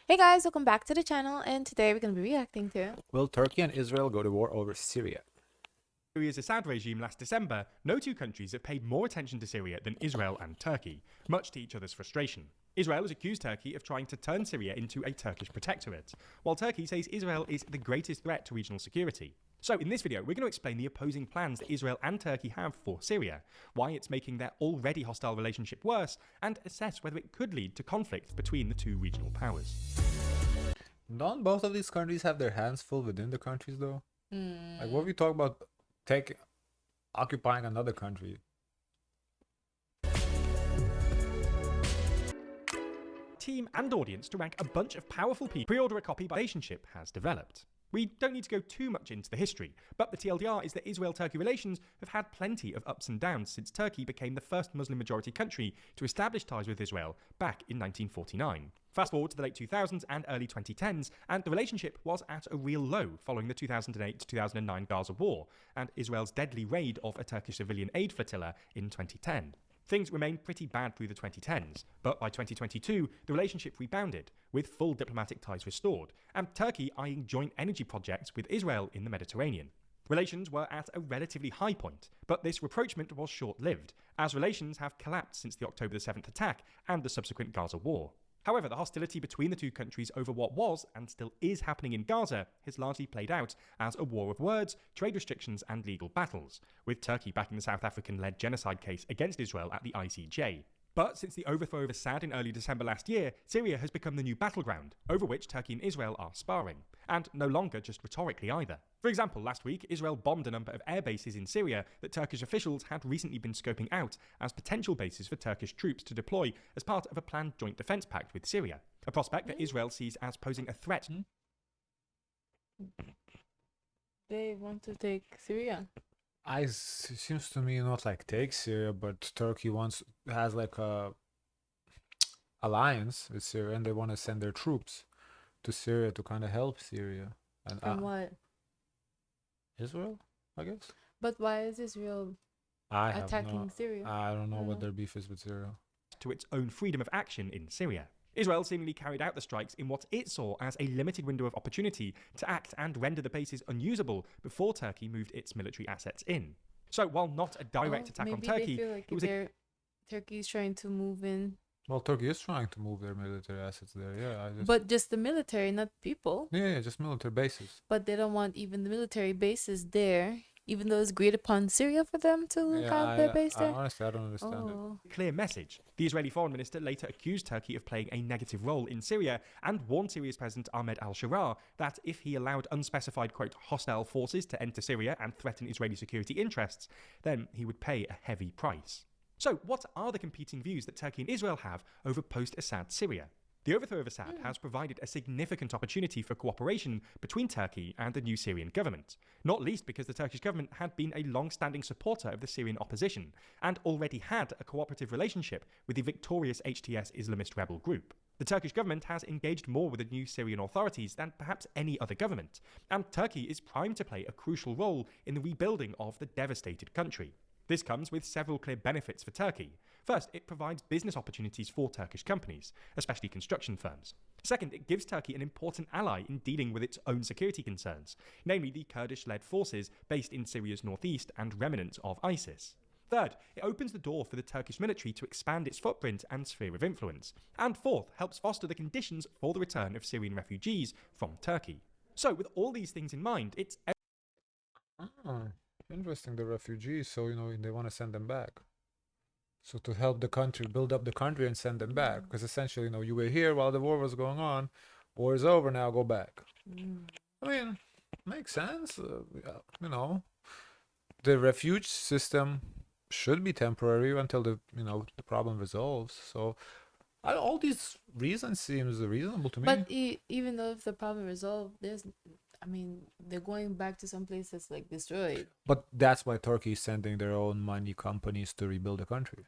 Hey guys, welcome back to the channel, and today we're going to be reacting to Will Turkey and Israel go to war over Syria? Syria's Assad regime last December, no two countries have paid more attention to Syria than Israel and Turkey, much to each other's frustration. Israel has accused Turkey of trying to turn Syria into a Turkish protectorate, while Turkey says Israel is the greatest threat to regional security. So in this video, we're going to explain the opposing plans that Israel and Turkey have for Syria, why it's making their already hostile relationship worse, and assess whether it could lead to conflict between the two regional powers. Don't both of these countries have their hands full within the countries though? Like what we talk about occupying another country? Team and audience to rank a bunch of powerful people. Pre-order a copy by relationship has developed. We don't need to go too much into the history, but the TLDR is that Israel-Turkey relations have had plenty of ups and downs since Turkey became the first Muslim-majority country to establish ties with Israel back in 1949. Fast forward to the late 2000s and early 2010s, and the relationship was at a real low following the 2008-2009 Gaza war and Israel's deadly raid of a Turkish civilian aid flotilla in 2010. Things remained pretty bad through the 2010s, but by 2022, the relationship rebounded, with full diplomatic ties restored, and Turkey eyeing joint energy projects with Israel in the Mediterranean. Relations were at a relatively high point, but this rapprochement was short-lived, as relations have collapsed since the October 7th attack and the subsequent Gaza war. However, the hostility between the two countries over what was, and still is happening in Gaza, has largely played out as a war of words, trade restrictions and legal battles, with Turkey backing the South African-led genocide case against Israel at the ICJ. But since the overthrow of Assad in early December last year, Syria has become the new battleground, over which Turkey and Israel are sparring, and no longer just rhetorically either. For example, last week, Israel bombed a number of air bases in Syria that Turkish officials had recently been scoping out as potential bases for Turkish troops to deploy as part of a planned joint defense pact with Syria, a prospect that Israel sees as posing a threat. they want to take Syria. Seems to me not like take Syria, but Turkey has like a alliance with Syria, and they want to send their troops to Syria to kind of help Syria. And From what? Israel, I guess. But why is Israel attacking Syria? I don't know what their beef is with Syria. To its own freedom of action in Syria. Israel seemingly carried out the strikes in what it saw as a limited window of opportunity to act and render the bases unusable before Turkey moved its military assets in. So while not a direct attack on Turkey, they feel like it was Turkey's trying to move in. Well, Turkey is trying to move their military assets there, yeah. But just the military, not people. Yeah, just military bases. But they don't want even the military bases there, even though it's agreed upon Syria for them to have their base there. Honestly, I don't understand it. Clear message. The Israeli foreign minister later accused Turkey of playing a negative role in Syria and warned Syria's President Ahmed al-Sharaa that if he allowed unspecified, quote, hostile forces to enter Syria and threaten Israeli security interests, then he would pay a heavy price. So what are the competing views that Turkey and Israel have over post-Assad Syria? The overthrow of Assad has provided a significant opportunity for cooperation between Turkey and the new Syrian government, not least because the Turkish government had been a long-standing supporter of the Syrian opposition and already had a cooperative relationship with the victorious HTS Islamist rebel group. The Turkish government has engaged more with the new Syrian authorities than perhaps any other government, and Turkey is primed to play a crucial role in the rebuilding of the devastated country. This comes with several clear benefits for Turkey. First, it provides business opportunities for Turkish companies, especially construction firms. Second, it gives Turkey an important ally in dealing with its own security concerns, namely the Kurdish-led forces based in Syria's northeast and remnants of ISIS. Third, it opens the door for the Turkish military to expand its footprint and sphere of influence. And fourth, helps foster the conditions for the return of Syrian refugees from Turkey. So with all these things in mind, it's Interesting, the refugees, so they want to send them back. So to help the country, build up the country and send them back. Because essentially, you were here while the war was going on. War is over now, go back. I mean, makes sense. The refuge system should be temporary until the problem resolves. So all these reasons seems reasonable to me. But even though if the problem resolved, they're going back to some place that's like destroyed. But that's why Turkey is sending their own money companies to rebuild the country.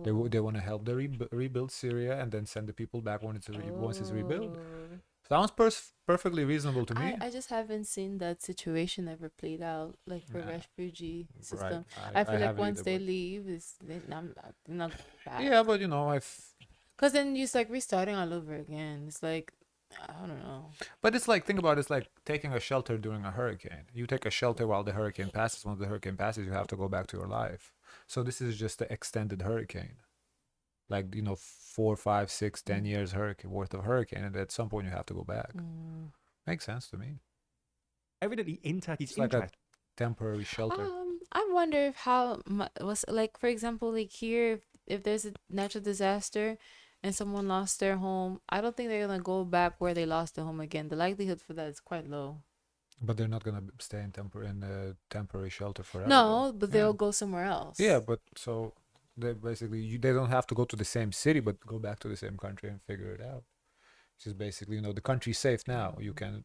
They want to help rebuild Syria and then send the people back once it's rebuilt. Sounds perfectly reasonable to me. I just haven't seen that situation ever played out, like for refugee system. Right. I feel like once they leave, they're not back. Yeah, but Because then it's like restarting all over again. It's like I don't know. But it's like, think about it, it's like taking a shelter during a hurricane. You take a shelter while the hurricane passes. Once the hurricane passes, you have to go back to your life. So this is just the extended hurricane. Like, 4, 5, 6, 10 years hurricane worth of hurricane, and at some point you have to go back. Makes sense to me. Evidently, in Turkey's It's like a interest, temporary shelter. I wonder if how was like, for example, like here, if there's a natural disaster and someone lost their home, I don't think they're gonna go back where they lost their home again. The likelihood for that is quite low. But they're not gonna stay in temporary shelter forever. No, but Yeah. they'll go somewhere else. Yeah, but so they basically they don't have to go to the same city, but go back to the same country and figure it out. Which is basically, the country's safe now. You can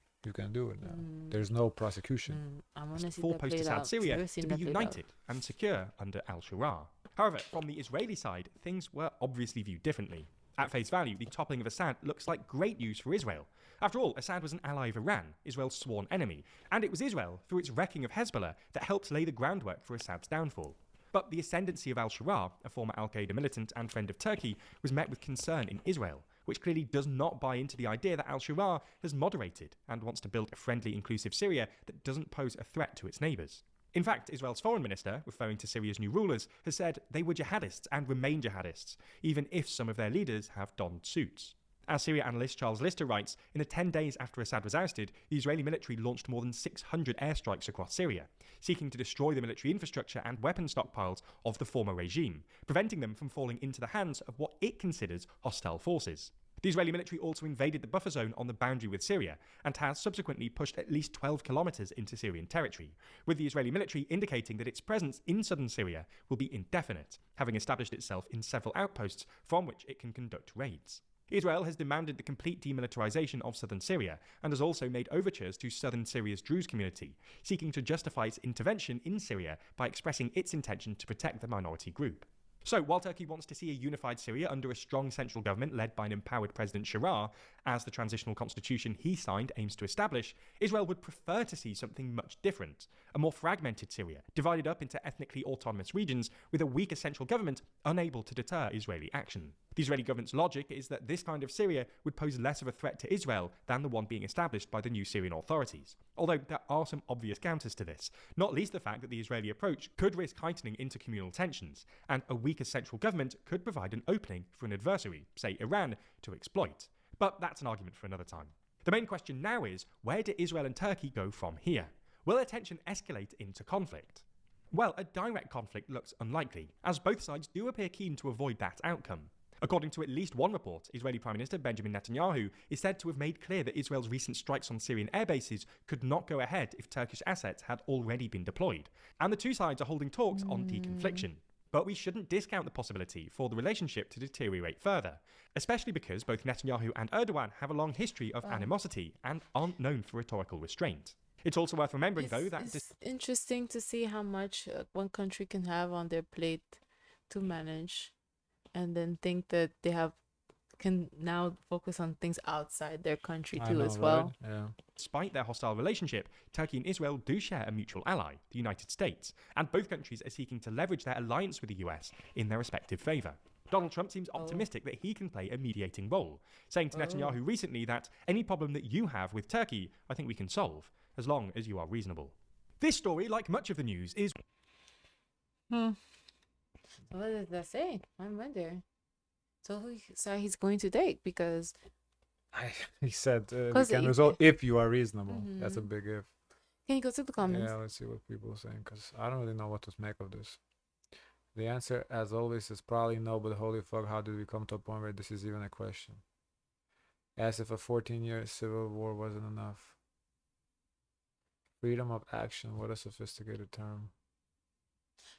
do it now. There's no prosecution. I want to see full that played post-Assad out. Syria Never to seen be that played out. united and secure under al-Shura. However, from the Israeli side, things were obviously viewed differently. At face value, the toppling of Assad looks like great news for Israel. After all, Assad was an ally of Iran, Israel's sworn enemy, and it was Israel, through its wrecking of Hezbollah, that helped lay the groundwork for Assad's downfall. But the ascendancy of al-Shura, a former al-Qaeda militant and friend of Turkey, was met with concern in Israel, which clearly does not buy into the idea that al-Shura has moderated and wants to build a friendly, inclusive Syria that doesn't pose a threat to its neighbours. In fact, Israel's foreign minister, referring to Syria's new rulers, has said they were jihadists and remain jihadists, even if some of their leaders have donned suits. As Syria analyst Charles Lister writes, in the 10 days after Assad was ousted, the Israeli military launched more than 600 airstrikes across Syria, seeking to destroy the military infrastructure and weapon stockpiles of the former regime, preventing them from falling into the hands of what it considers hostile forces. The Israeli military also invaded the buffer zone on the boundary with Syria and has subsequently pushed at least 12 kilometres into Syrian territory, with the Israeli military indicating that its presence in southern Syria will be indefinite, having established itself in several outposts from which it can conduct raids. Israel has demanded the complete demilitarization of southern Syria and has also made overtures to southern Syria's Druze community, seeking to justify its intervention in Syria by expressing its intention to protect the minority group. So, while Turkey wants to see a unified Syria under a strong central government led by an empowered President Shara, as the transitional constitution he signed aims to establish, Israel would prefer to see something much different. A more fragmented Syria, divided up into ethnically autonomous regions with a weaker central government unable to deter Israeli action. The Israeli government's logic is that this kind of Syria would pose less of a threat to Israel than the one being established by the new Syrian authorities. Although there are some obvious counters to this, not least the fact that the Israeli approach could risk heightening intercommunal tensions, and a weaker central government could provide an opening for an adversary, say Iran, to exploit. But that's an argument for another time. The main question now is, where do Israel and Turkey go from here? Will their tension escalate into conflict? Well, a direct conflict looks unlikely, as both sides do appear keen to avoid that outcome. According to at least one report, Israeli Prime Minister Benjamin Netanyahu is said to have made clear that Israel's recent strikes on Syrian airbases could not go ahead if Turkish assets had already been deployed, and the two sides are holding talks on deconfliction. But we shouldn't discount the possibility for the relationship to deteriorate further, especially because both Netanyahu and Erdogan have a long history of animosity and aren't known for rhetorical restraint. It's also worth remembering, though, that It's interesting to see how much one country can have on their plate to manage, and then think that they can now focus on things outside their country too, as well. Right? Yeah. despite their hostile relationship, Turkey and Israel do share a mutual ally, the United States, and both countries are seeking to leverage their alliance with the US in their respective favour. Donald Trump seems optimistic that he can play a mediating role, saying to Netanyahu recently that any problem that you have with Turkey, I think we can solve, as long as you are reasonable. This story, like much of the news, is... What does that say? I wonder. So who side he's going to take? Because He said we 'Cause can if- resolve if you are reasonable. That's a big if. can you go to the comments? Yeah, let's see what people are saying, because I don't really know what to make of this. The answer, as always, is probably no, but holy fuck, how did we come to a point where this is even a question? As if a 14-year civil war wasn't enough. Freedom of action, what a sophisticated term.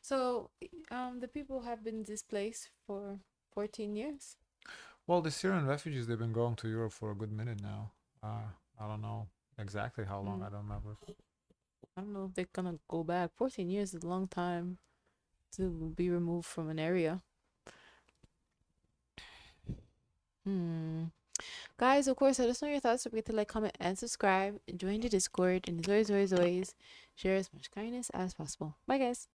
So, the people have been displaced for 14 years. Well, the Syrian refugees, they've been going to Europe for a good minute now. I don't know exactly how long, I don't remember. I don't know if they're gonna go back. 14 years is a long time to be removed from an area. Guys, of course, let us know your thoughts. Don't forget to like, comment, and subscribe. Join the Discord. And as always, share as much kindness as possible. Bye, guys.